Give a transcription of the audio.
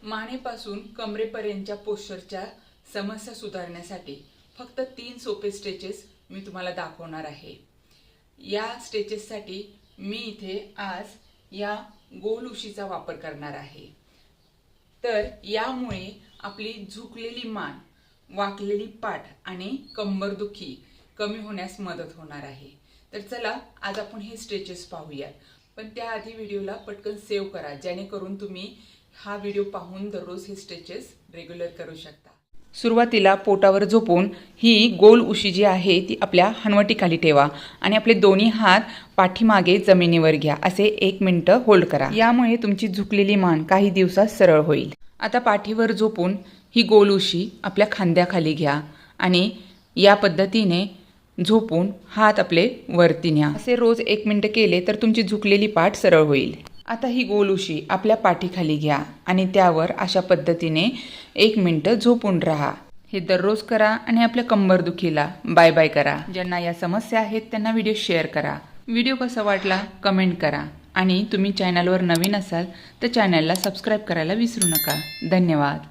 मानेपासून कमरेपर्यंतच्या पोश्चरच्या समस्या सुधारण्यासाठी फक्त 3 सोपे स्ट्रेचेस मी तुम्हाला दाखवणार आहे। या स्ट्रेचेससाठी मी इथे आज या गोल उशीचा वापर करणार आहे। तर यामुळे आपली झुकलेली मान, वाकलेली पाठ आणि कंबरदुखी कमी होण्यास मदत होणार आहे। तर चला आज आपण हे स्ट्रेचेस पाहूया। पण त्याआधी व्हिडिओला पटकन सेव्ह करा, जेणेकरून तुम्ही हा व्हिडिओ पाहून दररोज हे स्ट्रेचेस रेग्युलर करू शकता। सुरुवातीला पोटावर झोपून ही गोल उशी जी आहे ती आपल्या हनवटीखाली ठेवा आणि आपले दोन्ही हात पाठीमागे जमिनीवर घ्या। असे 1 मिनिट होल्ड करा। यामुळे तुमची झुकलेली मान काही दिवसात सरळ होईल। आता पाठीवर झोपून ही गोल उशी आपल्या खांद्याखाली घ्या आणि या पद्धतीने झोपून हात आपले वरती न्या। असे रोज 1 मिनिट केले तर तुमची झुकलेली पाठ सरळ होईल। आता ही गोल उशी आपल्या पाठीखाली घ्या आणि त्यावर अशा पद्धतीने 1 मिनिट झोपून राहा। हे दररोज करा आणि आपल्या कंबरदुखीला बाय बाय करा। ज्यांना या समस्या आहेत त्यांना व्हिडिओ शेअर करा। व्हिडिओ कसा वाटला कमेंट करा आणि तुम्ही चॅनलवर नवीन असाल तर चॅनलला सबस्क्राईब करायला विसरू नका। धन्यवाद।